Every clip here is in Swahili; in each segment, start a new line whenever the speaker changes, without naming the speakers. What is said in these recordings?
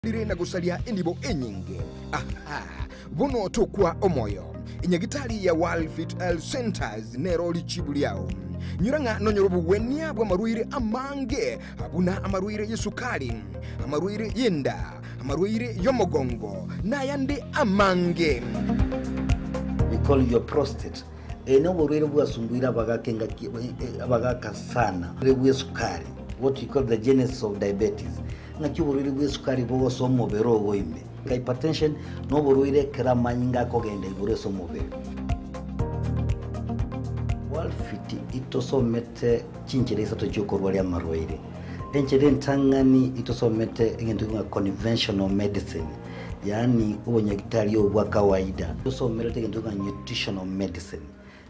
dire na gusalia indibo enyinge. Aha, buno tukwa omoyo. Inyagitali ya World Fit Health Centers neroli chibuliao. Nyuranga nonyorobu wenia bwa maruire amange. Abuna amaruire yesukali, amaruire yenda, amaruire yomogongo, na yande amange.
We call your prostate. Eno boruire bwa sumbuira bagaka sana. Bwa sukari. What you call the genesis of diabetes. Na kiboruire bwa sukari bwo somo bero goimbe. Hypertension no boruire kera manyinga kogende igure somo bero. World Fit itosomete chinjire isato cyukorwa ya marwaire. Enjire ntangani itosomete ngenduga conventional medicine. Yani ubonyagitari obwa kawaida. Itosomete ngenduga nutritional medicine.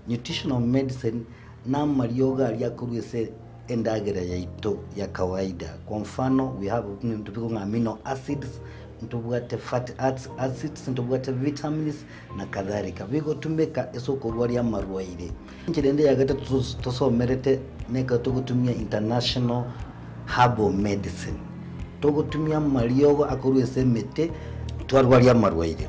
Nutritional medicine na marioga yakurwese endagera yaito ya kawaida. Kwa mfano we have amino acids, ntubwate fatty acids, ntubwate vitamins na kadhalika. Bigo tumeka esokorwa ya marwaire. Nchirende yagata tusomerete neka tugutumia international herbal medicine. Tugutumia mariogo akurwese mete twarwa ya marwaire.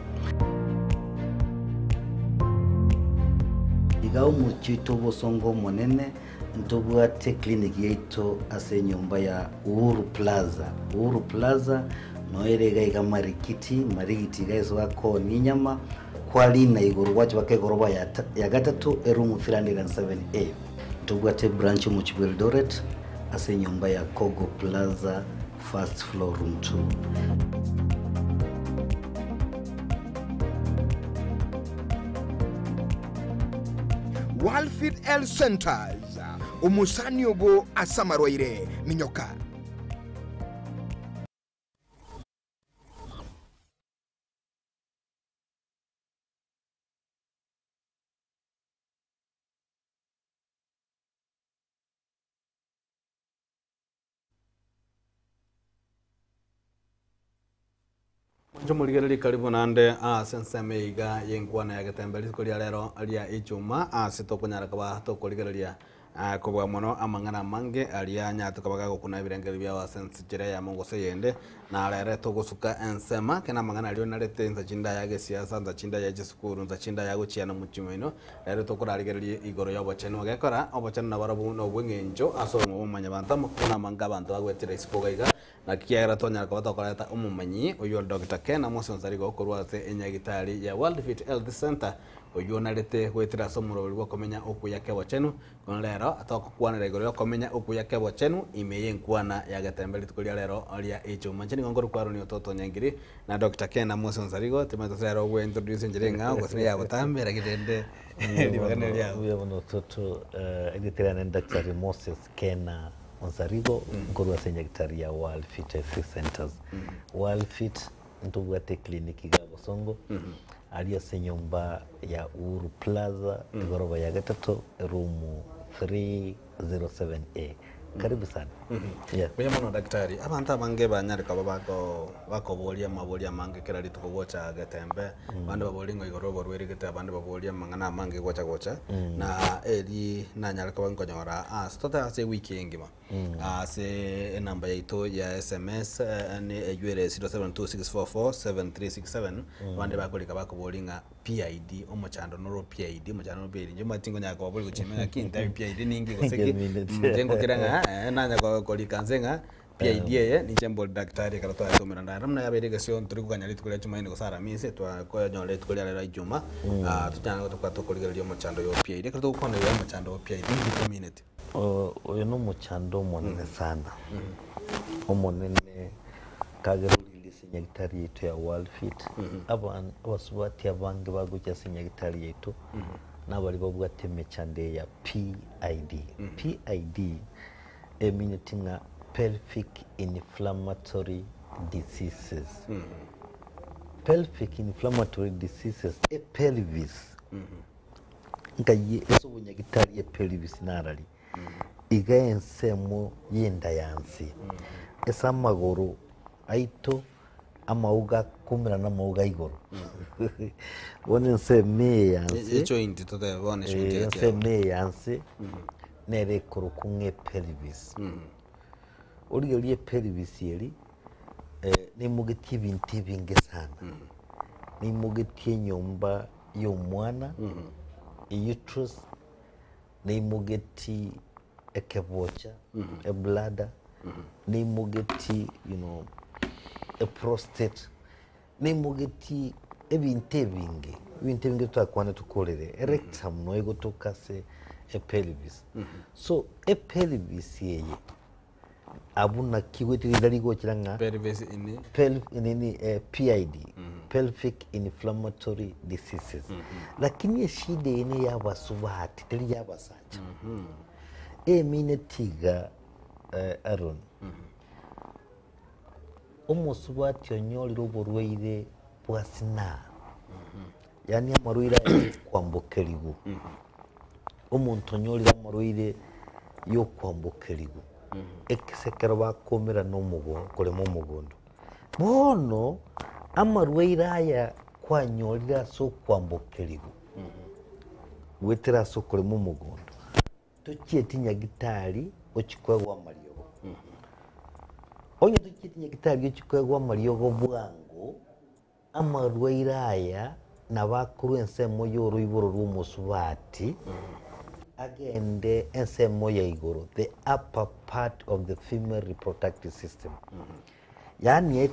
Igao muchito bosongo monene ntubwate clinic yeito ase nyumba ya Uhuru Plaza. Uhuru Plaza noerega igamarikiti gaiso wako ninyama kwali na iguru wacho bakegoroba ya gatatu room 307A. Ntubwate branch mu Eldoret ase nyumba ya Kogo Plaza first floor room 2.
World Fit Health Centers, umusani obo asamarwaire minyoka.
Jumuligere karibu nande senseme iga yengwana ya gatembeli kuri rero alia ijuma sitokunyara kaba tokoligereria kubwa mono amangana mange alia nyatu kabaga kuna birengeri bya wasense jire ya mongo seyende na rere togusuka ensema kena mangana alio narete nza chinda ya siasa nza chinda ya jesukuru nza chinda ya guchiana muchimeno rere tokurarigereria igoro ya bocheno gekora obocheno na barabu no bwengenjo aso mu manya bantamo kuna manga bantu bagwetira isipogaiga na kiara tonya kwa tokoleta umumanyi uyo Dr. Ken Amos Nsarigo okorwa se enyagitari ya World Fit Health Center uyo narete gwetira somuro rwo komenya okuya kebo chenu kono rero atoko kwana igoro yo komenya okuya kebo chenu imeye nkwana ya gatembeli tukulia rero alia ijuma chini ngongoro kwaro ni ototo nyangiri na Dr. Ken Amos Nsarigo timato rero we introduce njirenga gosire ya botambera gidende libaganelya
uyo bono toto editira na Dr. Moses Ken Nsarigo ngoro asenyagitari ya World Fit Health Centers. World Fit ntubwate kliniki ga Bosongo alia senyumba ya Uhuru Plaza igoroba ya gatatu room 307A. Karibu sana.
Yeah. Kuya mono daktari abantu abange banyarika bako bolia mabolia mange kera litukogocha gatembe bande babolingo igorobo rwerigete abande babolia mangana mange gocha na eri nanyarika bankonyora stota ase weekend ngima ase namba yaito ya SMS ni ejwere 0726447367 bande bakolika bakobolinga PID omochando noro PID mochando beri njuma tingo nyaka baboli kuchimena kinta PID ningi goseki mjengo kiranga nanya kwa kolikanzenga PID ye ni jambo daktari kala to atomera ndara mna yaberega sio nturi kuganya litu kule chuma ine gosara mise twa ko nyole litu kule ara ijuma tutanga to koligeria mochando yo PID kala to kona yo mochando PID ni community
oyo no mochando monene sana omonene kageruli sinyagitari yetu ya World Fit abantu basubati abange bagucha sinyagitari yetu nabali babwate mechande ya PID. PID meaning pelvic inflammatory diseases. Pelvic inflammatory diseases pelvis ngaye eso bunyagitari ya pelvis narali igaensemo yenda yansi esamagoro aito amauga kumira na mauga igoro wone se me yansi
joint to the one
se me yansi nere koro kunge pelvis uri pelvis yeri nimugetie bintu bingi sana nimugetie nyumba y'omwana uterus nimugetie ekebocha bladder nimugetie a prostate nimugetie ebintu bingi tutakwana tukolere rectum no egotukase pelvis so pelvis yeye abuna kiwetirira ligokiranga
pelvis ini
PID pelvic inflammatory diseases lakini shida ine yabasubati teri yabasacha emine tiga Aaron umusubati onyolira oburwaire bwasina yani amarwaire kwambukerigo omuntu onyolira amarwaire yo kwambukerigo ekisekero bakomera n'umugondo kolemo umugondo bono amarwaire aya kwanyolira so kwambukerigo wetera so kolemo umugondo tukietinya gitari okikwegwa amaryogo onye tukietinya gitari okikwegwa amaryogo bwango amarwaire aya nabakuru ensemo y'oruiboro rw'omusubati agende ensemo ya igoro the upper part of the female reproductive system yani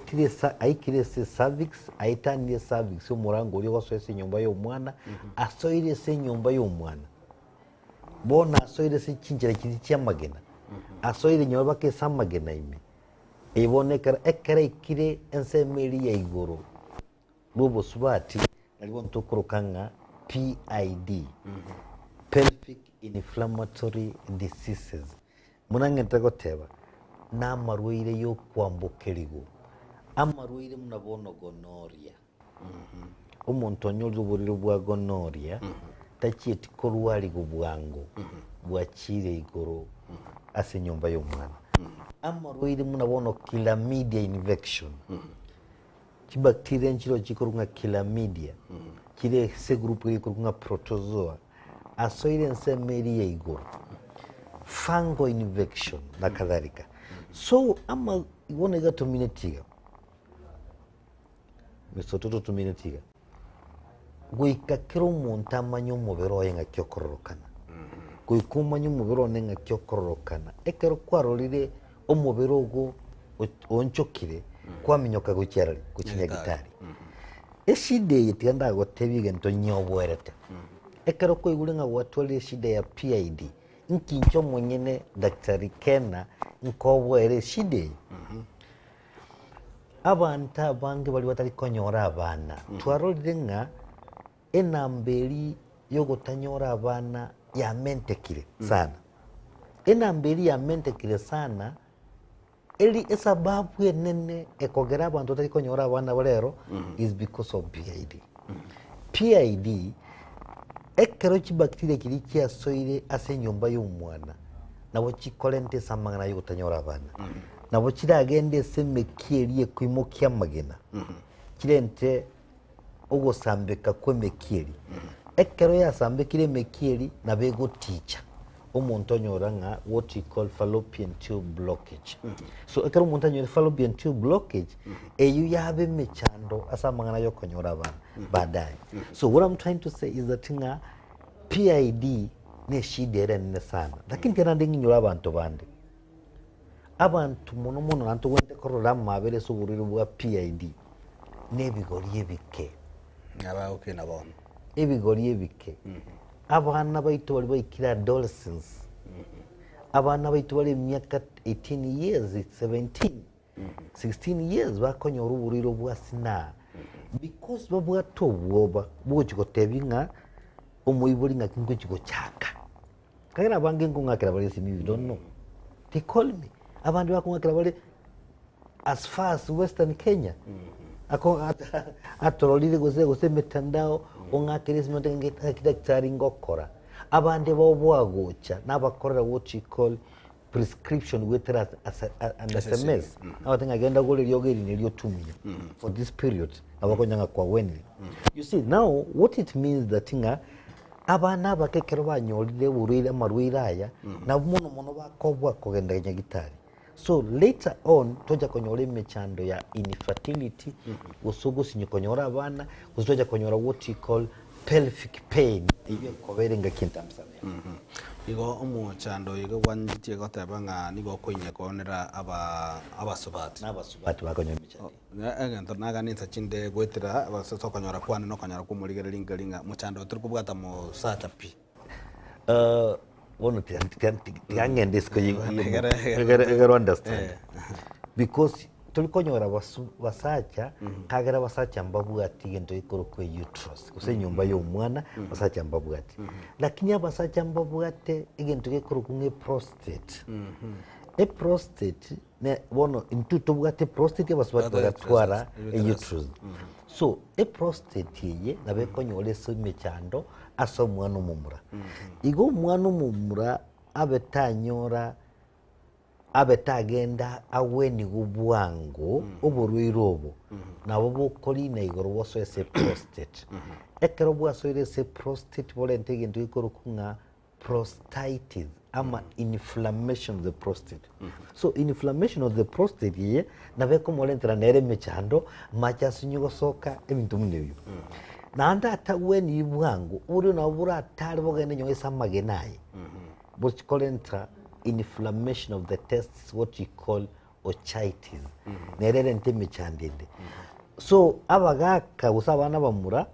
aikirese cervix aitanire cervix umurango uri wasoese nyumba y'omwana asoirese nyumba y'omwana bona asoirese kinjira kiti cyamagena asoire nyumba bakesa amagena ime ibonekera ekere ikire ensemeri ya igoro rubo subati nalibo ntukurukanga PID pelvic inflammatory diseases munangente goteba n'amarwaire yo kwambukerigo amarwaire munabono gonorrhea umuntu onyolira uburiro bwa gonorrhea takieti korwarigo bwango bwakire igoro ase nyumba y'omwana amarwaire munabono chlamydia infection kibacteria nchiro chikorunga chlamydia kire se group yikorunga protozoa asoire ensemeri ya igoro fungal infection na kadhalika so ama ibone gatomine misototo tumine tiga gwikakira umuntu amanya umubiri oye ngakyokororokana gwikumanya umubiri one ngakyokororokana ekero kwarorire umubiri ogwo onchokire kwaminyoka gukyarari gukinyagitari eshide yetenda gotebige ntonyobwerete ekero ko igule nga watwale shida ya PID nkincho mwenyene daktari Kena nkobwere shide abantu abange bali batari konyora abana twarorire nga enamberi yo gutanyora abana ya mentekire sana enamberi ya mentekire sana eli esababu yenene ekogera abantu batari konyora abana balero is because of PID PID ekero kibacteria kiri kyasoire ase nyumba y'omwana nabo kikolente samangana yo gutanyora abana nabo kiragende semekieri ekwimokia magena kirente ogosambeka kwemekieri ekero yasambekire mekieri nabego teacher omuntu onyora nga what we call fallopian tube blockage so ekero omuntu anyora fallopian tube blockage eyu yabe mechando asamangana yo konyora abana baadaye so what I'm trying to say is that nga PID ne shidere ne sana lakini tena ndinginyura abantu bande abantu muno nantu wente korora mabere suburiro bwa PID nebigoriye bike
aba okay nabona
ebigoriye bike abana baitu bali baikira adolescence abana baitu bali myaka 18 years 17 16 years bakonyora uburiro bwa sina because babwa tobwoba bwokigotebinga omuyibuli nga kingo kigo chaka kagera bange ngungakira bali simi you don't know they call me abantu bakungakira bali as far as western Kenya ako atorolire gose metandao ongakire simonde daktari ngokora abande bobwagocha nabakorera what you call prescription with an SMS abatenga agenda gole lyogeri nelyo tumia for this period abakonyanga kwa wenli you see now what it means that nga abana bakekero banyolire burire amarwira aya na muno bakobwa kogenda nyagitari So later on toja konyora emechando ya infertility usugu sinyokonyora abana uzoja konyora what you call pelvic pain iyo koberenga kintamsana
igo omuchando igo wanjitie goteba nga nigo koinya konera abasubati
n'abasubati bakonyora emechando
egento naganitsa chinde gwetira abasokonyora kwane no konyora kumurigerera ingalinga muchando turi kubwata mu sata pi
one tiangende isko you understand because tulikonyora basacha kagera basacha mbabwati gento ikoro kwe uterus kuse nyumba y'omwana basacha mbabwati lakini abasacha mbabwate igento ikoro kunge prostate prostate ne bono intuto bwate prostate basubati bagatwara uterus so prostate ye nabe konyore so mechando aso mwana mumura igo mwana mumura abetanyora abetagenda aweni gubwango oborwirobo nabo bokoli na igoro boso ese prostate ekero bwaso ese prostate bolente gento ikoro kunga prostatitis ama inflammation of the prostate so inflammation of the prostate ye nabe komolentera nere mechando macha sunyugo soka ebintu munebyo nanda ataweni ibwango uri na bura atari bogende nyo esamagenaye bochikolenta inflammation of the tests what you call ochitis nerere nteme chandende so abagaka usabana bamura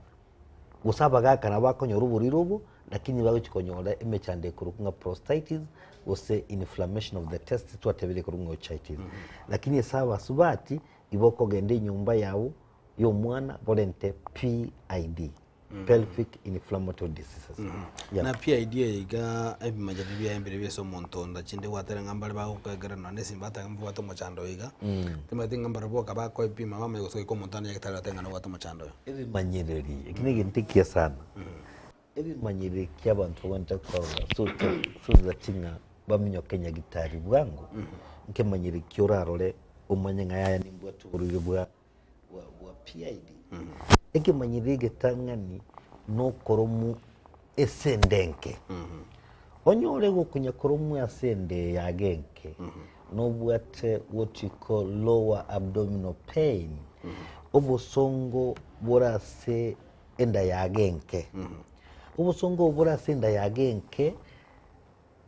usabagaka nabakonyora uburirubu lakini bawe chikonyora emechande kurukunga prostatitis ose inflammation of the tests twatebele kurunga ochitis lakini esaba subati iboko gende nyumba yawo yo mwana bolente PID pelvic inflammatory diseases
na PID iga ebimajaribi embere byeso montonda chinde watera ngambale ba ukagera no nesi mbata ngambu wato mochando iga timati ngambara boka ba ko ipima mama yoso ko montana yakitara tenga no wato mochando
ebimanyereri ikinege ntikia sana ebimanyereri ky'abantu banta kwa so zatinga baminyo Kenya gitari bwangu nkemanyeri kyorarole umanye ngaya nimbwa tuburire bwa PID eke manyirige tangani no koromu esendenke onyore gukunya koromu asende yagenke no bwate what you call lower abdominal pain obosongo borase enda yagenke obosongo borase enda yagenke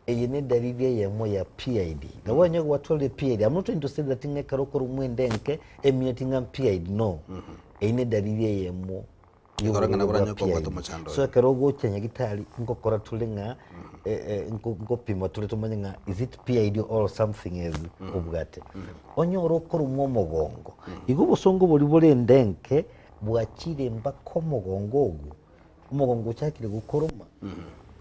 eyine dalili yemo ya PID gabanya gwatole PID I'm not trying to say that inge karokoro mwendenke emietinga PID no eyine dalili yemo
igoranga buranya ko gwato mochando
so karogo cyanya gitari ngokora tulinga ngopima tuli tumanye nga is it PID or something else ubwate onyoro koro mwomogongo igo bosongo boli bolendenke bwachire mbako mogongo ogu umugongo cyakire gukoroma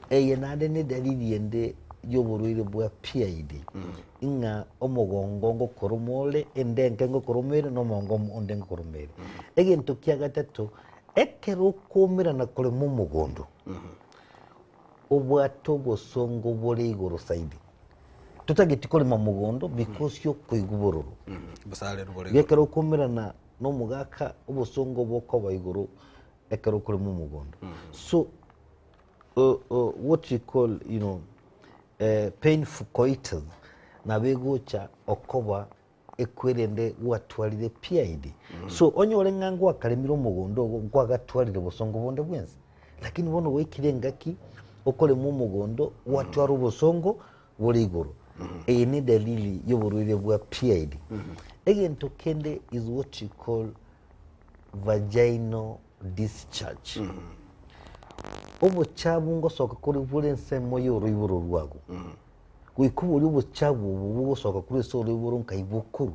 eye nade ne dalili yende yoburwire bwa PID inga omugongo ngo koromole endenke ngo koromere no mongo onde ngo koromere egento kya gatatu ekero komera na kole mu mugondo obwato bosongo bole igoro saidi tutagiti kole mu mugondo because yo koigubororo
busale rubole
ekero komera na no mugaka obosongo boko bayigoro ekero kole mu mugondo so what you call you know painful coitus na begocha okoba ekwerende watwalire PID so onyore ngango akalemiro mugondo gwa gatwalire bosongo bonde bwenzi lakini bono wekirengaki okole mu mugondo watwara bosongo buri igoro ni dalili y'uburwire bwa PID egento kende is what you call vaginal discharge obuchabu ngosoka kuri burense moyo ruyiburo rwago gwikuburi obuchabu bubusoka kuri so ruyiburo nkayibukuru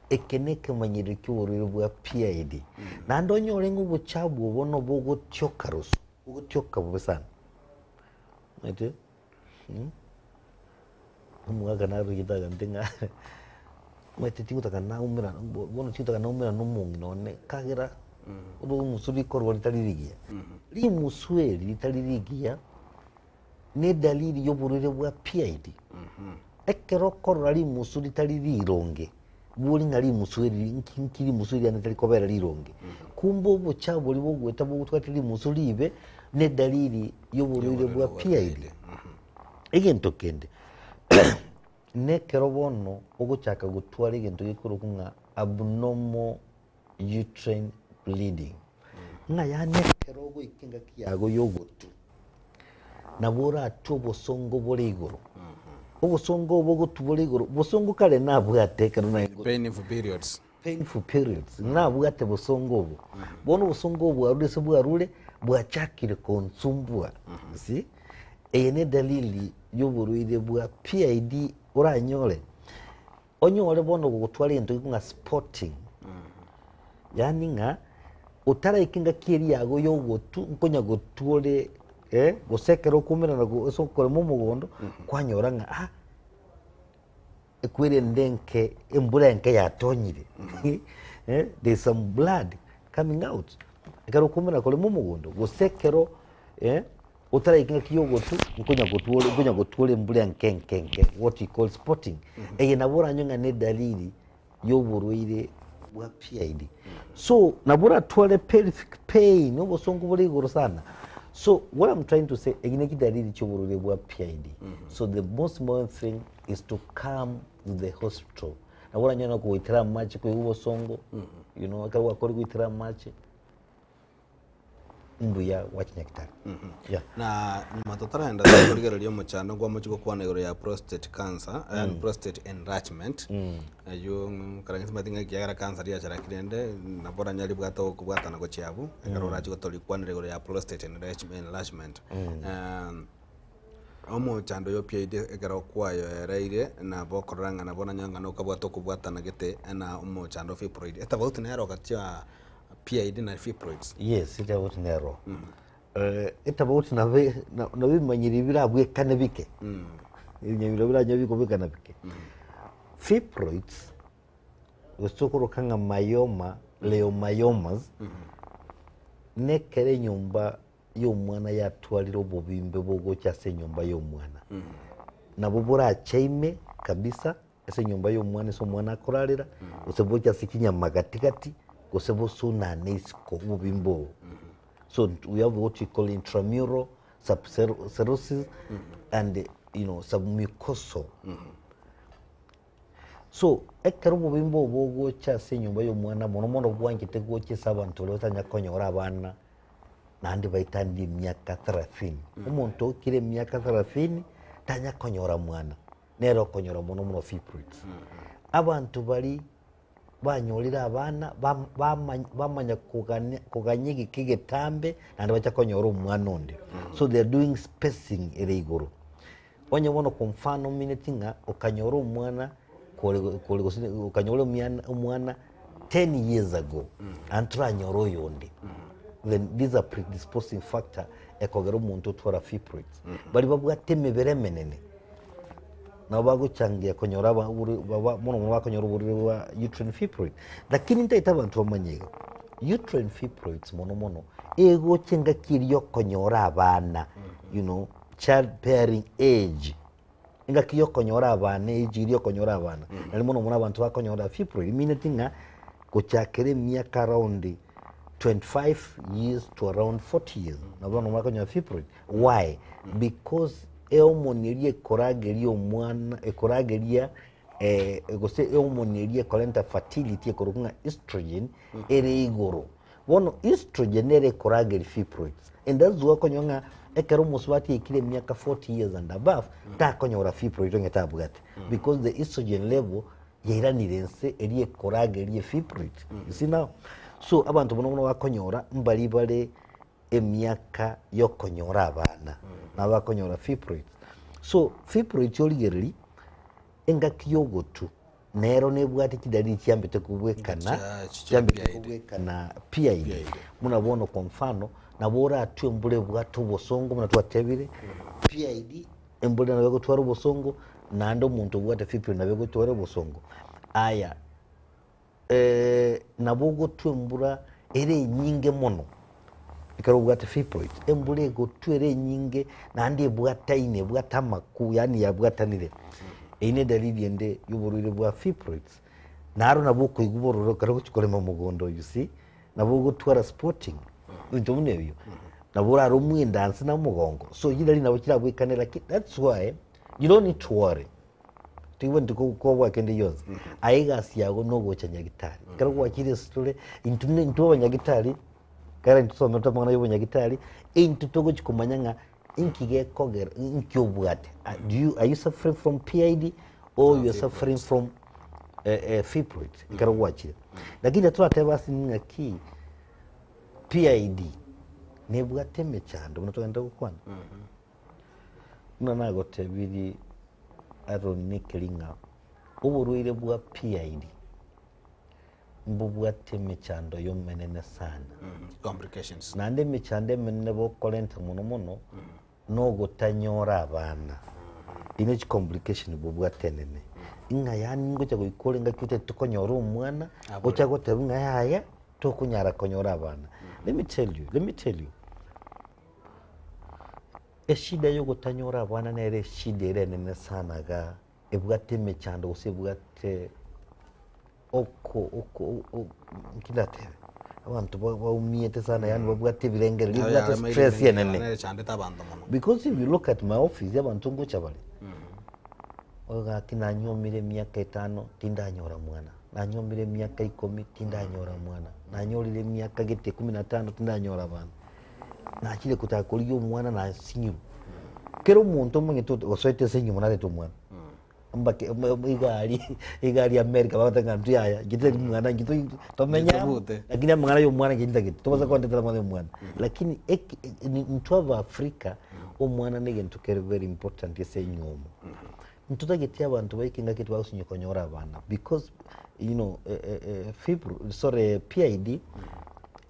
ekeneke manyire cy'uburwire bwa PID nandonyore ng'ubuchabu bono bugutyoka ruso bugutyoka bubesana ete umwaga narugitaga ndenga mwete tingutaka na umira bono tingutaka na umira n'umungi none kagera ubu musuri korwa litalirigia li musweli litalirigia ne dalili y'uburwire bwa PID ekero korwa li musuri talirironge buri ngari musweli nkiri musweli anatali kobera lironge kumbo bucabo libo gweta bo twatiri musuribe ne dalili y'uburwire bwa PID egento kende nekero bono ogochaka gutwara egento gikuru kunga abnormal uterine bleeding nga ya nekero ogo ikinga kiago yogotu nabora atu obosongo bori iguru obosongo obogotu bori iguru bosongo kale nabwate kana painful periods nabwate bosongo obo bono bosongo obo arudese bwarure bwachakire konsumbwa si ene dalili yoburwire bwa PID uranyole onyole bono gutwara into kunga spotting yani nga utara ikinga kiri yago yogotu nkonya gutwore gusekero kumira na gusokore mu mugondo kwanyora nga ekwire ndenke embura enke yatonyire there's some blood coming out ekaro kumira kole mu mugondo gusekero utara ikinga kiyogotu nkonya gutwore embura enke what you call spotting nabura nyonga ne dalili yoburwire bwa PID so nabura twale pelvic pain obosongo buri iguru sana. So what I'm trying to say, so the most important thing is to come to the hospital. Na wala nyana kuitira machi kwa huo songo, you know, akawa kori kuitira machi, mbuya wachinyakitari. Yeah.
Na matotara henda zakurigera liyo mchano kwa mchiko kwa negoro ya prostate cancer and prostate enlargement. Yu karangisi matinga kiagara cancer ya charakirende na bora nyali bwato kubwata na kochiabu. Ekarora chiko toli kwa negoro ya prostate enlargement. Omo chando yo PID ekaro kwayo eraire na bokoranga na bona nyanga no kabwato kubwata na gete na omo chando fibroid. Eta bauti nero katia PID na fibroids.
Yes, ita bauti nero. Ita bauti na we manyiri bila bwe kanabike. Nyamira bila nyabiko bwe kanabike. Fibroids usokoro kanga myoma, leiomyomas nekere nyumba y'omwana yatwalira obubimbe bwogo kyase nyumba y'omwana nabo burachaime kabisa ese nyumba y'omwana eso mwana akorarira osebo kyase kinyama gatigati osebo suna nesiko obubimbo so we have what we call intramural subserosis and submucosal so ekero obubimbo bwogo kyase nyumba y'omwana mono bwangite gwo kyesaba ntolota nyakonyora abana nandi baitandi miaka 30 umuntu okire miaka 30 tanya konyora mwana nero konyora muno fibroids abantu bali banyolira abana bamanya kuganyigi kigetambe nandi bacha konyora umwana onde so they are doing spacing ere onye bono ku mfano minutinga ukanyora umwana ukanyora umwana 10 years ago antra nyoro yonde then these are predisposing factor ekogera umuntu twara fibroids bali babwate mibere menene nabago changia konyora muno bakonyora uburi wa uterine fibroid lakini ntaita abantu bamanyega uterine fibroids mono ego chenga kiriyo konyora abana child bearing age inga kiyo konyora abana age iriyo konyora abana nali muno abantu bakonyora fibroid minatinga kuchakere miaka around 25 years to around 40 years. Nabano mwakanya fibroid. Why? Because eomonerie korageria omwana ekorageria egose eomonerie kolenta fertility ekorokunga estrogen ere igoro. Wono estrogen ere korageri fibroids. And that's why konyonga ekero muswati ekire miaka 40 years and above ta konyora fibroid ngeta bugate because the estrogen level yairanirense eri ekorageria fibroid. You see now? So abantu bono bakonyora mbali bale emyaka yo konyora abana nabakonyora fibroids so fibroids yoligereri enga kiyogotu nero nebwati kidali kyambete kubwekana PID munabona kwa mfano nabora atwe mbule bwatu bosongo munatwatebire PID embule nabego twaro bosongo nando muntu bwate fibroid nabego twaro bosongo aya nabogo twembura ere nyinge mono ikaro bwate fibroid embure go twere nyinge nandi bwataine bwatamaku yani ya bwatanire ine dalili ende yuburire bwa fibroids naro naboko igubororo karo kuchikolema mugondo you see nabogo twara sporting njo munebyo nabura rumwe dance na mugongo so yidali nabo kirabwekanira that's why you don't need to worry tiwe ndiko kwa kende yoza aiga siago no gocha nyagitari karo kwa kire story into abanyagitari kare ntusome tamana y'abanyagitari into togo chikumanyanga inkige kogera inkiyobwate are you suffering from PID or you are suffering from fibroid karo kwa kire lakini turateba sininga ki PID nebwate mechando unatogenda gukwana nana gotebiri aronikiringa uburuire bwa PID mbubwate mechando yo menene sana
complications
nande mechande menene bo kolenta muno no gutanyora abana ine complication bubwate nene inga yani ngocha goikorenga kite tukonyora umwana ocha gotebunga yaya tokunyara konyora abana let me tell you eshida yo gutanyora abana nere shida ere nene sana ga ebwate mechando usebwate oko kidate abantu baumiyete sana yani babwate birengere libwate stress yenene because if you look at my office abantu ngocha bali oga kinanyomire miaka 5 tindanyora mwana nanyomire miaka 10 tindanyora mwana nanyorire miaka gete 15 tindanyora bana nakire kutakuliyo mwana na sinyu kero muntu mwenye to osoite sinyu mwana to mwana mbake igari America batanga ntiya gite mwana gito tomenya lakini mwana yo mwana gita gito tobaza kwa ndetala mwana lakini mtu wa Afrika o mwana nige ntukere very important yese nyomo mtuta getia abantu bayikinga kitu basunyye konyora abana because you know PID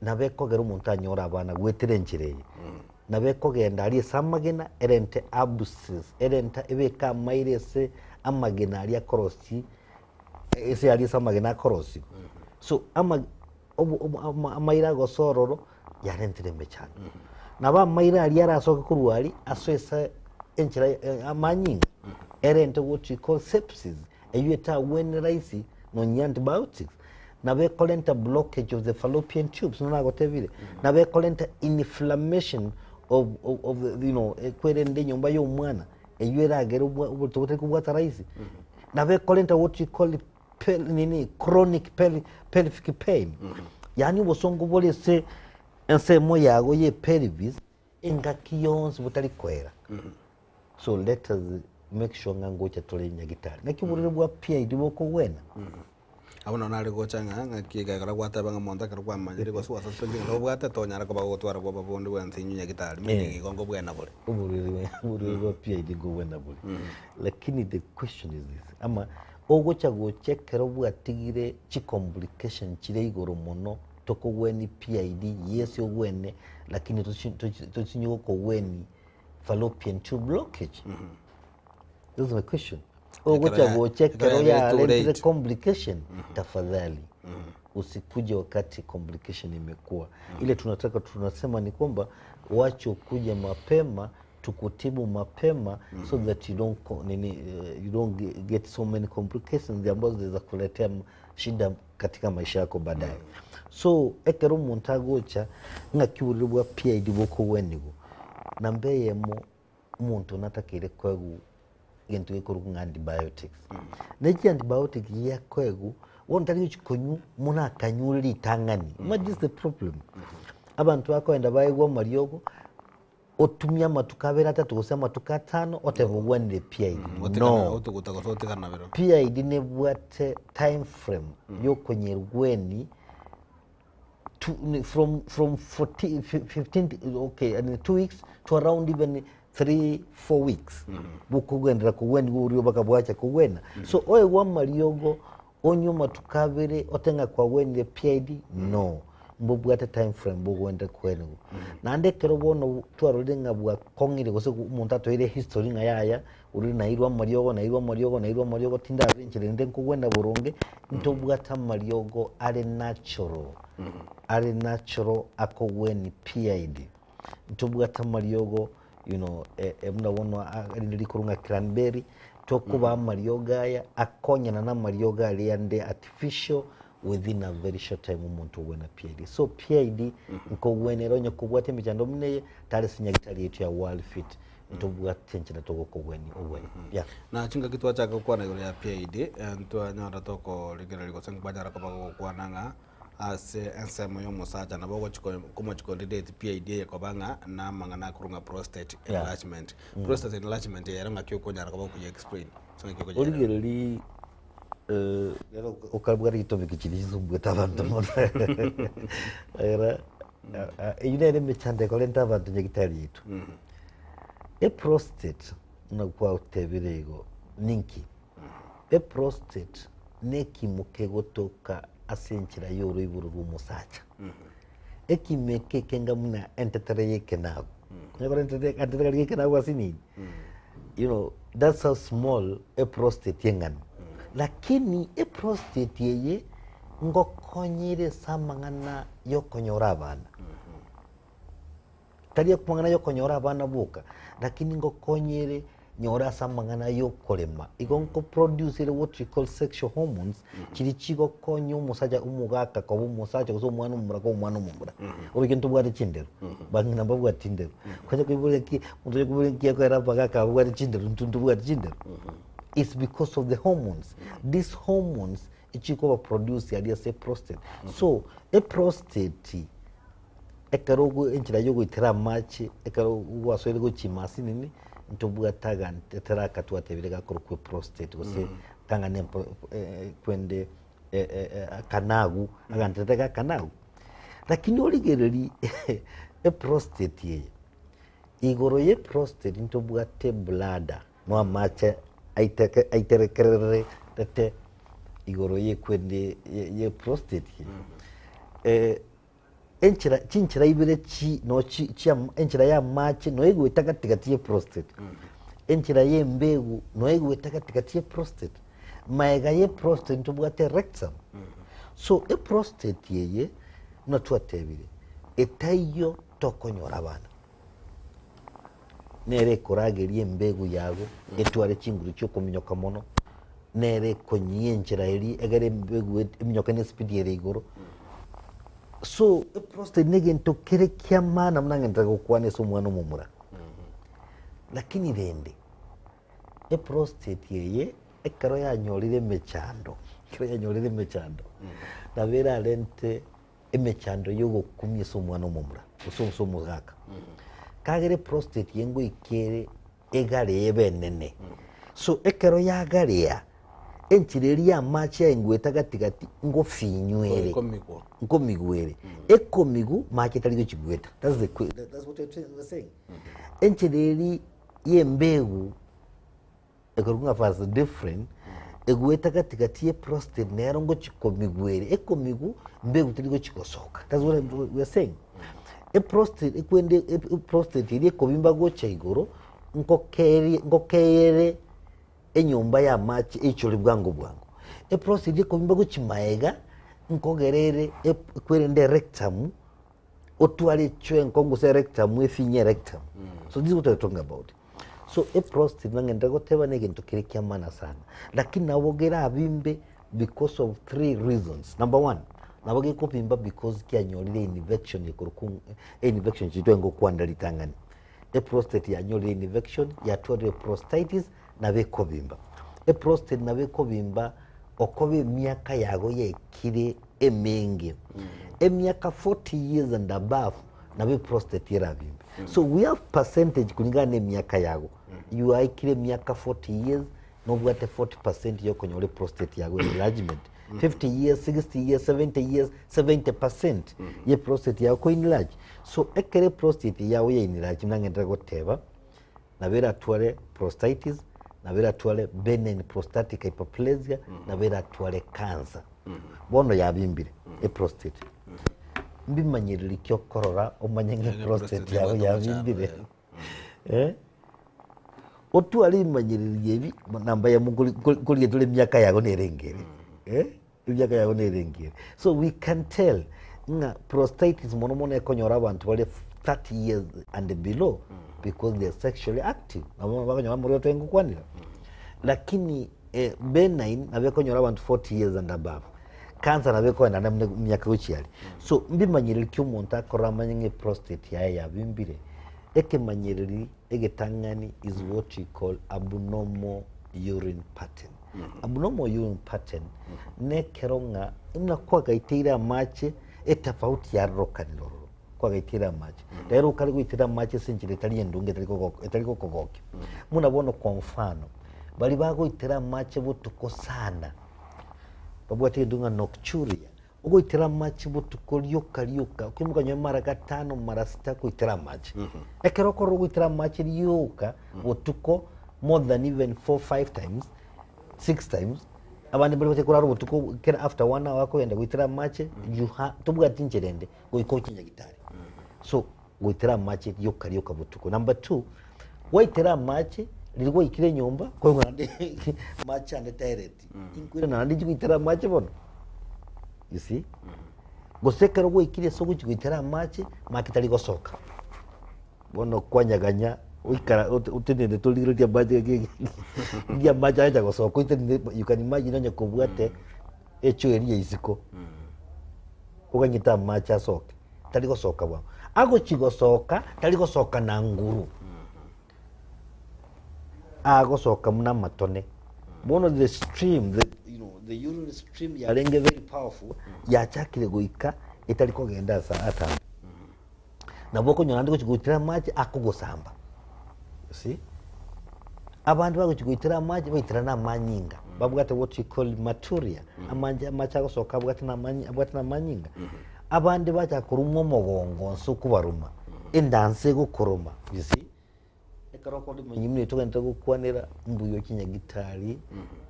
nabekogera umuntu anyora abana gweterengereye nabekogenda ali samagena erente abuses erenta ebeka mairese amagena ali akorosi ese ali samagena akorosi so amaira gosororo yarentere mechana naba maira ali arasoka kurwali asoesa enchira amanyinga erente what we call sepsis eyeta when raisi no antibiotics nabe colenta blockage of the fallopian tubes nona gotevile nabe colenta inflammation of the, you know kwerende nyumba yo mwana eyera agero ubutote kubwata raisi nabe colenta what we call chronic pelvic pain yani bosongo bolese ensemo yago ye pelvis engakiyons butali kwera so let us make sure ngangocha tole nyagitari nakiburire bwa PID boko wena
abona nari gochanga ngakiga gara gwata banga monta kara kwa manjiri go suwa suspending no bwata to nyara ko bagotwara go babondi wentinyu nyagitari mingi gongo bwena bole
uburire bwa PID go wena bole lakini the question is this ama ogocha go checkero bwa tigire chi complication chire igoro mono toko weni PID yes yo wene lakini to ko weni fallopian tube blockage this is my question ogocha go checkero ya lente complication tafadhali usikuje wakati complication imekuwa ile tunasema ni kwamba wacho kuja mapema tukutibu mapema so that you don't get so many complications ambazo zinaweza kuletea shida katika maisha yako baadaye so ekero montagocha ngakiulibwa PID boko wenigo nambeyemo umuntu natakire kwegu into ikoru antibiotics neki antibiotic ya kwegu wontari chikonyu muna kanyuri tangani what is the problem abantu bakoenda bayegwa mariogo otumya matukabera atatu gusema tukatano otevugwanire PID no PID ne bwate time frame yo konyerweni from 15 okay and 2 weeks to around even 3-4 weeks bukugendera kuweni uriyo bakabwacha kuwena so oye wa mariogo onyuma tukabere otenga kwa weni PID no mbubwate time frame bugwenda kwenu nande kero bono twarodenga bwa kongire gose umuntu atoire history nga yaya uri nairwa mariogo tinda abenchire nde kugwenda burunge ntobwata mariogo are natural akogweni PID ntobwata mariogo you know muna wono ari kurunga cranberry tokuba marioga ya akonyana na marioga ali yande artificial within a very short time umuntu wena PID so PID nko wenero nyo kubwate mijando mne tare sinyagitari yetu ya World Fit ntobwa tenchina toko kogweni ogweni yeah
na chinga kitwa chaka kwana igoro ya PID ntwa nyora toko ligero liko sengwanya rakaba kwananga ase ensemo yo musacha na bogo chiko kuma chiko date PID yakobanga na mangana kurunga prostate enlargement prostate enlargement yaranga kyo konya rakaba ku explain songa kyo konya
ligero li ukabwari itopic chilizo bweta abantu mona era yune mechande kolenta abantu nyegitali yetu e prostate na kwa utebirego ninki e prostate neki mukegotoka asenchira yoro iburu musacha ekimeke kenga muna entetere yeke nago ngora entetere yeke nago asini you know that's how small a prostate yengan lakini e prostate yeye ngokonyire samangana yokonyora abana tari kumangana yokonyora abana buka lakini ngokonyire nyora samangana yokolema igonko produce what we call sexual hormones kiri chigo konyo musaja umugaka ko musaja zo mwana umura ko mwana umura obikintu bwari chindero bangina babwa tindero kwaje kwibuleki mutoje kubuleki yakora bagaka bwari chindero ntuntu bwari chindero it's because of the hormones these hormones ichiko produce ya say prostate so a prostate ekarogo enchira yogo itera machi ekarogo waswele go chimasi nini ntobwa taga tetera katwa tebirega korokwe prostate gose kanga ne kwende kanagu aganteteka kanagu lakini oligereri e prostate ye igoro ye prostate ntobwa te blada no macha aiterekerere tete igoro ye kwende ye prostate enchira chinchira ibire chi no chi enchira ya machi no ego itakatikati ye prostate enchira ye mbegu no ego itakatikati ye prostate maega ye prostate ntubwate rectum so e prostate ye no twatebire etayo tokonyora abana nere koragerie mbegu yago etware chinguru cyo kuminyoka mono nere konyenchira eri egere mbegu eminyoka ne speed yere igoro so e prostate nege ntokere kyamana mnange ntago kwane so mwana mumura lakini rende e prostate yeye ekaro ya nyorire mechando na vera lente emechando yogo kumye so mwana mumura so mugaka kagere prostate yengo ikere egare ebenene so ekaro ya garea enchireri ya machi engweta gatigati ngo finywere ngo migwere ekomigu machi taligo chigweta that's what you're saying enchireri ye mbegu ekorunga fast different egweta gatigati ye prostate nero ngo chikomigwere ekomigu mbegu taligo chikosoka that's what we're saying e prostate ekwende prostate iri ekobimba gocha igoro ngokere enyumba ya machi echoli bwangu e prostate ekobimba gochimaega nkogerere ekwerende rectum otwale chwe nkongo se rectum efinye rectum so this is what we're talking about so e prostate nangenda goteba negento kire kyamana sana lakini nabogera abimbe because of 3 reasons number 1 naboge kopimba because kyanyorire infection infection chitwe ngo kwandalitangani e prostate yanyorire infection yatware prostatitis na bekobimba e prostate na bekobimba okobe miaka yago yekire emenge emiaka 40 years and above na be prostate yarabimba so we have percentage kulingana miaka yago you are kire miaka 40 years no bwate 40% yo konyore prostate yago enlargement 50 years 60 years 70 years 70% ye prostate yago enlarge so ekere prostate yago ye enlarge mnangenda goteba na vera twale prostatitis na vera twale benign prostatic hyperplasia na vera twale cancer bono yabimbire e prostate mbimanyirira kyo korora omanyenge prostate yago yabimbire otwali manyirira yebi namba ya muguli tole myaka yago nerengere myaka yago nerengere so we can tell nga prostatitis monomono ekonyora abantu bale 30 years and below because they are sexually active nabo bakonyora muri otengo kwanira lakini benign abekonyora abantu 40 years and above cancer nabeko na myaka uchiali so mbimanyirira kyo umuntu akora amanyenge prostate yaye yabimbire ekemanyereri egetangani is what we call abnormal urine pattern. Abnormal urine pattern nekeronga imna kwa gaitira mache etafauti ya rokaniro kwa gaitira mache rero kali guitira mache sinjire tali endunge tali kogoke muna bono kwa mfano bali bago itira mache butuko sana babwate ndunga nocturia ugo itira mache butuko lyoka ukimuka nywe mara gatano mara sita ko itira mache ekero ko rugo itira mache lyoka butuko more than even 4-5 times 6 times abandi bali bate kuraro butuko kera after 1 hour ko yenda guitira mache tubwa tinjerende go ikokinya gitari so guitira mache yoka butuko. Number 2 waitira mache lilikuwa ikire nyumba kwa ngande mache ande direct inkwira na ndi guitira mache bono you see gosekero go ikire so guitira mache makitali gosoka bono kwanyaganya uikara utenende toliro dia mache dia mache aja gosoka utenende you can imagine onye kubwate echo eria isiko uganyita mache asoka tali gosoka bwa ago chigosoka tali gosoka na nguru agosoka muna matone bono the stream the urine stream ya renge very powerful ya chakire goika itali kogenda sa ata na boko nyonandi kuchigutira maji akugosamba see abantu baguchigutira maji baitira na manyinga babwate what you call maturia amanja macha gosoka babwate na manyinga abandi bacha kurumwa mogongo nso kubaruma endanse gukuruma you see ekaroko ndi munyimwe tugenda gukwanira mbuyo kinyagitari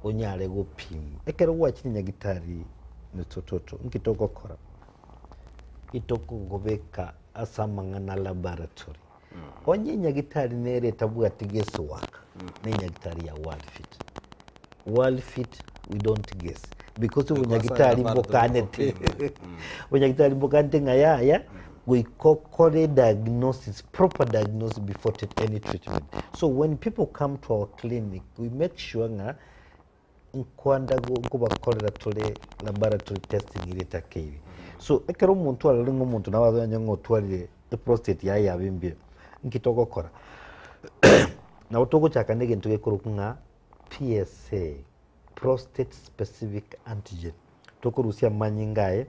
onyale gupima ekero wa kinyagitari nitototo nkitogokora itoko gobeka asamangana laboratory onye nyagitari nere tabu atigese waka ne nyagitari ya world fit we don't guess because unyagitari mbokanete unyagitari mbokante ngayaya we call diagnosis, proper diagnosis before any treatment. So when people come to our clinic, we make sure nga nkwanda go bakorera tole laboratory testing ile takiri. So ekero umuntu alalingo umuntu nabazo nyango twalire prostate ya bimbe nkitoko kora. Na utogo chakanege ntuge kurukunga PSA, prostate specific antigen. Toko rusia manyingae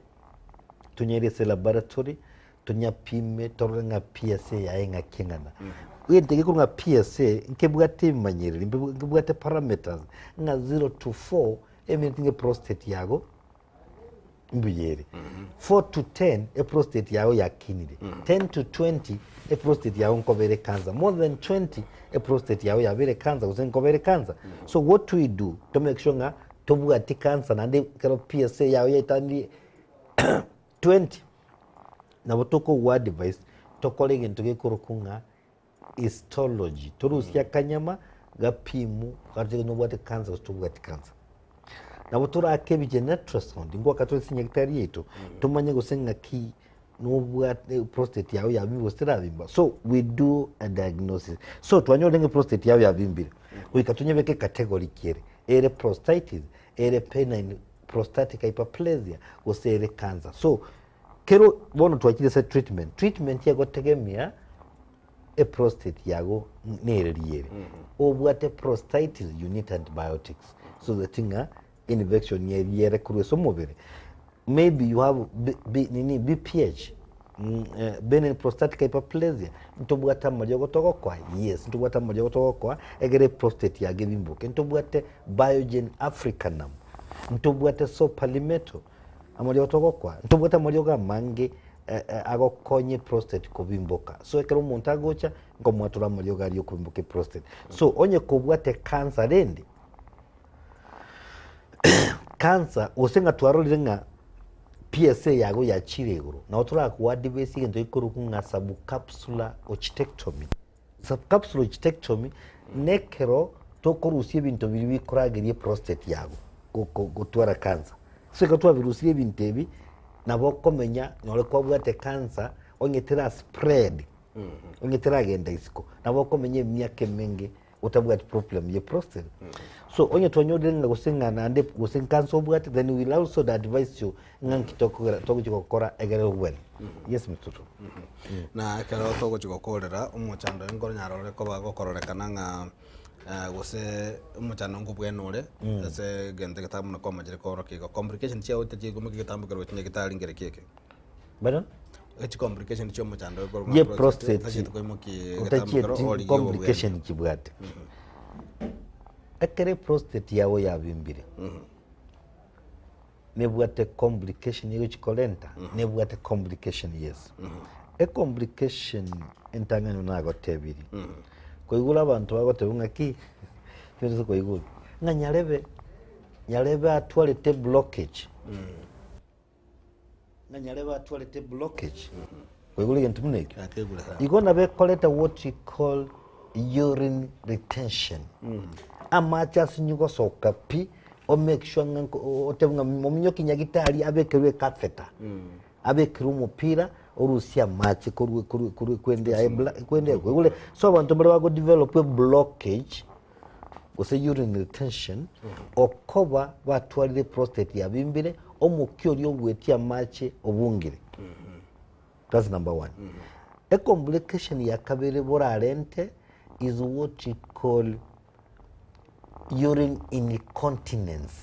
tunyerese laboratory tunyapime torenga PSA yaenga kingana wende ko nga PSA nkebwate manyerere nkebwate parameters nga 0 to 4 everything prostate yago mbuyere 4 to 10 prostate yago yakinire 10 to 20 prostate yago nkobere cancer more than 20 prostate yago yabere cancer usenkobere cancer. So what we do to make sure nga tobwate cancer nande kero PSA yago yatandi 20 na botoko wa device tokolege ntuge kurukunga histology torusia kanyama gapimu katege no bwate cancer to bwate cancer na botora akebije ultrasound ngwa katolisi nyagitari yetu tumanye gusenga ki no bwate prostate yawe yabibo stirabimba. So we do a diagnosis. So twanyolenge prostate yawe yabimbire wikatunyebeke category kire ere prostatitis ere penile prostatic hyperplasia gosere cancer. So kero bono twakire se treatment yago tegemia a prostate yago nereriere obwate prostatitis you need antibiotics so the thing infection yere kuru so mobile maybe you have BPH benign prostatic hyperplasia ntobwata malyogo togokwa yes ntobwata malyogo togokwa egere prostate yage bimbuke ntobwate Biogen africanum ntobwate Sopalimeto amalyogo togokwa ntobwata malyogo mange agokonye prostate kubimboka. So ekero umuntu agocha ngo mwatura malyogo ari kubimbuke prostate. So onye kubwate cancer rende cancer osenga twarolire nga PSA yago ya chireguru na otura kuwa device ngendo ikurukunga subcapsular osteectomy. Subcapsular osteectomy nekero tokorusie bintu biri bikoragerie prostate yago gutwara cancer. So ekatwa virusie bintu ebi nabo komenya nole kwa bwate cancer ongetera spread ongetera agenda isiko nabo komenya emyaka menge
utabwati problem ye prostate so onye twanyode nga gusingana ande gusinkanso bwati then we will also advise you ngan kitokora tokuchikokora egere well yes mtutu
na kero tokuchikokorera umuchando engoro nyarore ko bagokororeka nga gose umuchando ngubwenure ase gente kitamu na koma jere koro kiko complication chia uteje gumiki kitambo kero tinye kitali ngere keke
badon
echi complication chia umuchando ko
ye prostate
utachi
complication kibwate ekere prostate yawo yabimbire nebwate complication yo chikolenta nebwate complication yes a complication entangano nago tebiri koigula abantu bagotebunga ki kyo koigula nga nyarebe atwalete blockage nga nyarebe atwalete blockage koigula gentu muneke igona be collect what you call urine retention amacha sinyugo soka pi o make sure nga otebunga mominyo kinyagitali abekerwe catheter abekerwe umupira orusia machi kwende kule so abantu bali bago develop a blockage gose urine retention okoba batwalire prostate yabimbire omukyo lyo bwetia machi obungire that's number 1 a complication ya kabere borarente is what you call urine incontinence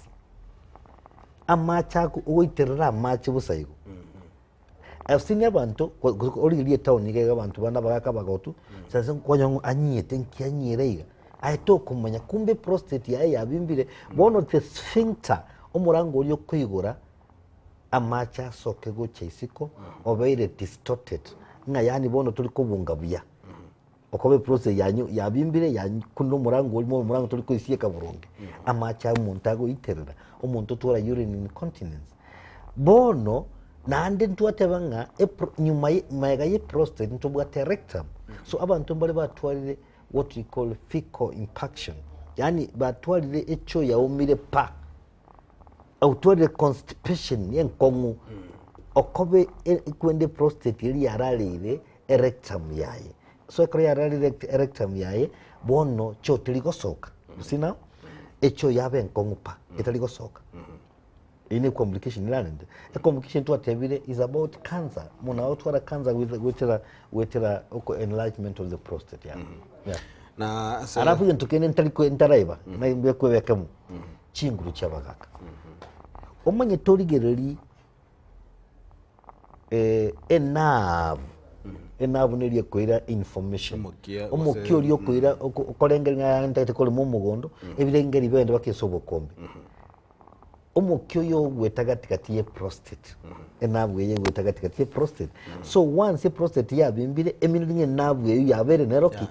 amacha oiterera amachi busayigo I've seen abantu oli town nige abantu bana bagaka bagotu sasa kwanya anyete nkianyireiga aito kumanya kumbe prostate ya bimbire bono the sphincter omurango oli okwigura amacha soke go chaisiko obeire distorted nga yani bono tuli kubunga buya okobe prostate yanyu yabimbire yanyu kuno murango oli murango tuli kwisiye kaburungi amacha umuntu iterera umuntu tora urine incontinence bono nande ntwatebanga nyuma ye prostate ntobwate rectum so abantu mbale batwalire what we call fecal impaction yani batwalire echo yaumire pa outwalire constipation yenkongu okobe kwende prostate ili yaralire rectum yaye so ekore yaralire rectum yaye bono cho tiligosoka usina echo yabe enkongu pa etaligosoka ini complication ilalende a complication to atebire is about cancer muna otwara cancer with enlargement of the prostate yeah
na
arafu yentukene ntaliko ntaraiba na imbe kwebekamu chinguru cyabagaka omanye torigereri enabu neriye koira information omukyo lyo koira okolengera ntete kole mu mugondo ebirengeri bende bakesobokombe omukyo yo wetagatikati ye prostate enabu ye wetagatikati ye prostate so once prostate yabimbire emirinye nabu ye yabere neroki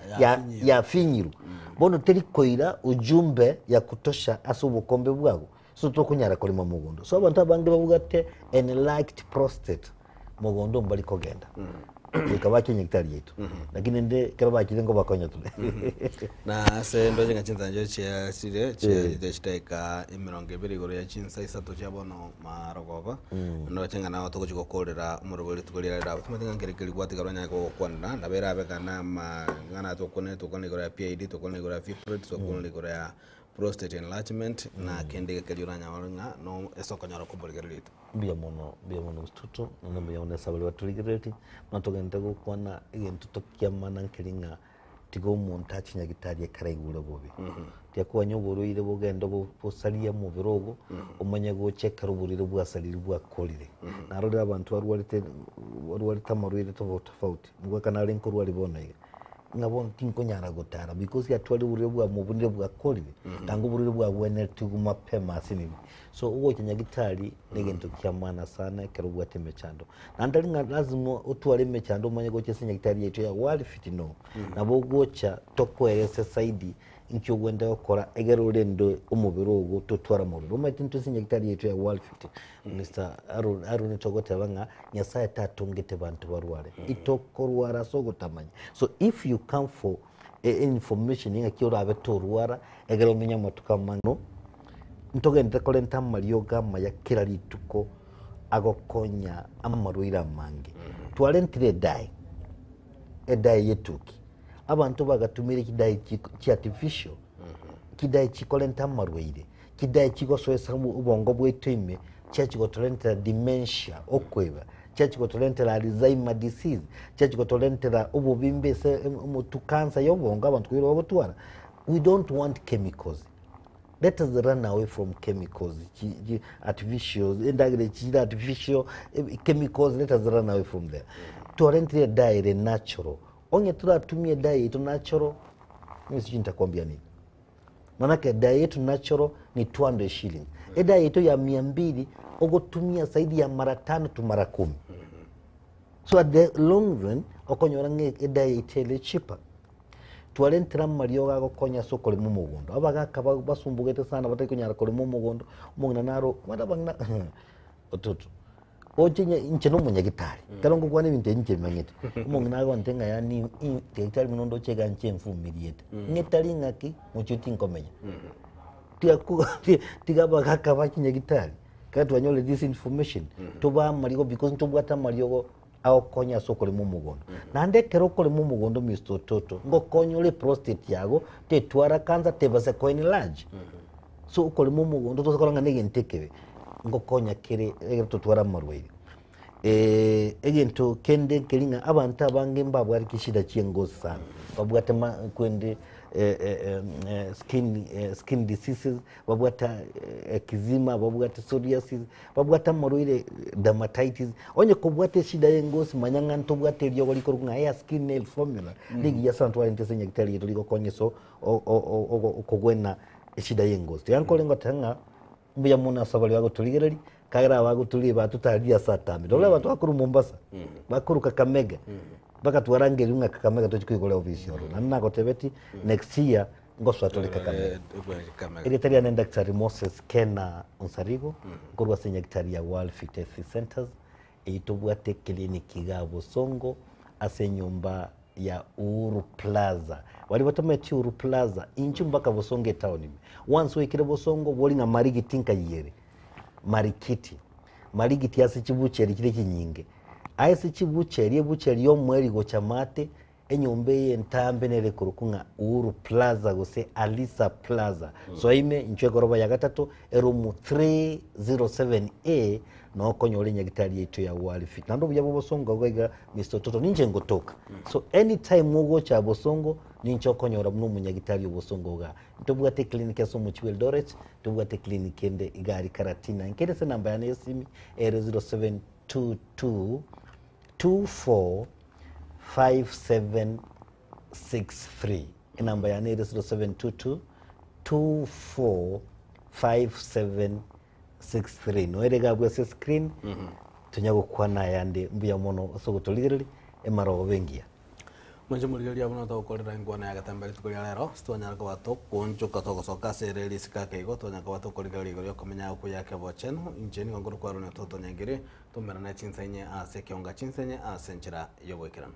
ya finyiru bono teri koira ujumbe ya kutosha asubukombe bwago so tokunyara kole mu mugondo so abantu abange babugate enlarged prostate mugondo mbali kogenda ikabaki nyektari yetu lakini nde kirabaki ngo bakonya tule
na se ndo jenga chinzanjo chia sire chia chiteka imirongo ibiri goro ya chinsa isato chia bono marogova ndo chenga na watu kuchikokorera umurobole tukolera tumatinga ngerekeli kwati garanya ko kwanda ndabera abekana ngana tokone goro ya PID tokone goro ya fibroid tokone goro ya prostate enlargement na kende kalioranya walanga no esokonyaro kubolgerito
bia mono stuto no bia ona sabali watuligereti natogenda go kwana igentu tokiamana nkiringa tigo umuntu acinya gitari ekaraigura bobe tiakuba nyoboruyire bugendo busalia mu birogo umanye go chekara uburire bwasalire bwakorire narore abantu barwarite amaruyire tofauti ngo kanale nkorwari bonaye ngabon tinko nyara gotara because ya twali uburire bwa mu bunire bwakorire tango uburire bwa bwene tuguma pema sinini so ugo kinyagitari negento kyamana sana kero bwateme chando nandali lazima utwale mechando manye go chesinya gitari yetu ya wali fitino nabo gocha tokwerese saidi nkyo gwenda okora egero rendo umubiro ugo totwara mu ruma tinto sinya gitari yetu ya wali fit Mr. Arun togote banga nyasaye tatungete bantu barware itokorwara so gutamanya so if you come for information inga kiora abetorwara egero menya matukamano ntogende kole ntamalio gama ya kila lituko agokonya amaruira mange twalentire dai edai yetuki abantu bagatumire kidai chi artificial kidai chikolenta marwaire kidai chigosoesa ubongo bwetime chachigotolentera dementia okweba chachigotolentera Alzheimer disease chachigotolentera ububimbe mutu cancer yobongo abantu kwiro babutwara. We don't want chemicals. Let us run away from chemicals, artificial, artificial chemicals. Let us run away from there. Tuarentire diet natural. Onye tunatumia diet natural, mimi sijui nitakwambia nini. Manake diet natural ni 200 shillings. Diet ya 200 ogotumia zaidi ya mara 5 to mara 10. So at the long run, okonyorange diet ile cheaper. Tuarentera mario gago konya soko limu mugondo abagaka basumbugete sana batari kunyara ko limu mugondo umungana naro madabangna otutu ojenye inche no munyagitari kalongo kwane binte inche manyete umungana go ntenga yani tetari munondo chega nche mfumiriete ngetari ngaki muchuti nkomenya tiga bagaka bakinyagitari kandi wanyole this information tuba marigo because ntubwata marigo ao konya soko limu mugondo nande kero ko limu mugondo Mr. Toto ngo konyole prostate yago te twara kanza te base coin large so ko limu mugondo to kolanga nege ntekebe ngo konya kere to twara marwaire egento kende kelinga abantu abange mbabwa ari kishida chiengozi sana babwata kwende skin diseases babwata kizima babwata psoriasis babwata marwaire dermatitis onye kubwata shida yengosi manyanga ntobwata ryo goliko kunga ya skin nail formula ligi ya santu wali ntese nyakitali yeto liko konyeso okogwena shida yengosi yankolengo tanga mbiya muna sabali wago tuligereri kagira wago tuli batutalia satami dole watu akuru Mombasa bakuru Kakamega baka tuwarangeri unga Kakamega tochikuigole official nanna gotebeti next year ngoswa tole Kakamega ile nenda daktari Moses Kena Onsarigo kurwa senya daktari ya World Fitness Centers itobwate kliniki ga Bosongo ase nyumba ya Uhuru Plaza wali batometi Uhuru Plaza inchi mpaka Bosongo town once wekire Bosongo boli na marigi tinka yere marigiti yasi chibucheri kile kinyinge ayesi chibucheri yo mweri go chamate enyombe ye ntambe nere kurukunga Uhuru Plaza gose Alisa Plaza so ime nchwe goroba ya gatatu erumu 307A no konyole nyagitari yetu ya World Fit nando bya Bosongo gwega Mr. Toto ninje ngotoka so anytime mugo cha Bosongo nincho konyora mnu munyagitari Bosongo ga ntobwate clinic yaso mu Eldoret tobwate clinic ende igari Karatina nkede se namba ya nesimi 0722 24 5763 namba ya 0722 24 5763 noerega bwese screen tunyago kwana yande mbuya mono soko toligiriri emaro bengia
manje muligeria abono to korera ngwana ya gatambali tukoria lero stwanya ko bato konjuka to gosoka sereli sikake go tonya ko bato korigeria go komenya ko yake bocheno injeni ngoro kwa rone to tonyangire tumera na chinsenye ase kionga chinsenye ase nchira yobwekirana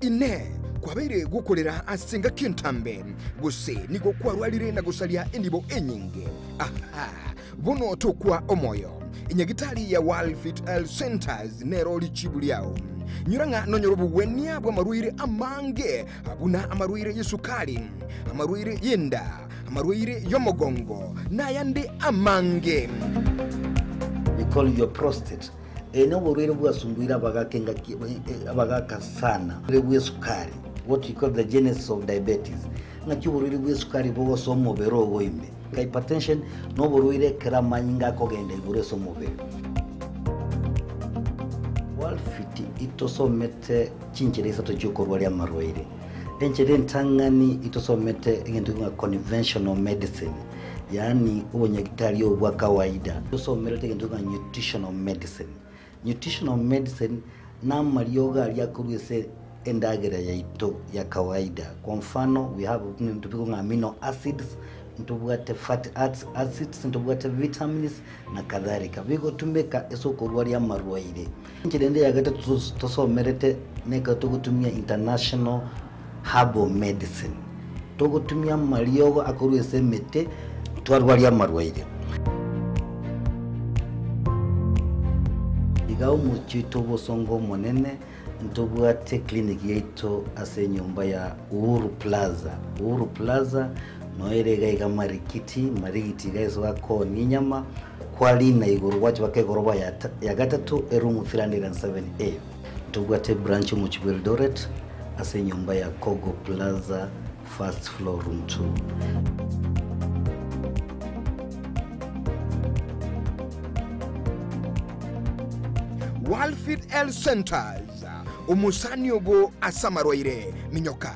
ine kwabaire gukorera asenga kintambe guse niko kwarwalire na gusalia endibo enyinge bono tokwa omoyo inyagitali ya World Fit Health Centers nero lichibuliao nyuranga nonyorobu wenia bwa maruire amange abuna amaruire yesukali amaruire yenda amaruire yomogongo na yande amange
we call your prostate eno borwere bwasungwira abagaka sana bwe sukari what you call the genesis of diabetes ngaki borwere bwe sukari bo so mobero goimbe hypertension no borwere kramanyinga ko gende bure so mobero World Fit itosomete chinchereza to joko rwali amarwaire enjere ntangani itosomete ngendo nga conventional medicine yaani ubunyagitari obwa kawaida tusomerete kintu ka nutritional medicine. Nutritional medicine namalioga aliakurwese endagera yaito ya kawaida. Kwa mfano we have tupiko amino acids, ntubwate fatty acids, ntubwate vitamins na kadhalika. Bigo tumeka esoko rwari amarwaire. Nkirende yagata tusomerete neka tugutumia international herbal medicine. Tugutumia maliogo akurwese mete twarwari amarwaire. Igao muchito bosongo monene ntubwate clinic yaito ase nyumba ya Uhuru Plaza. Uhuru Plaza noerega iga marigiti guys wako ninyama kwali na iguru wacho bakegoroba ya gatatu erumu 307A. Ntubwate branch mu Eldoret ase nyumba ya Kogo Plaza first floor room 2.
Walfit Health Centers, umusaniobo asamarwaire minyoka.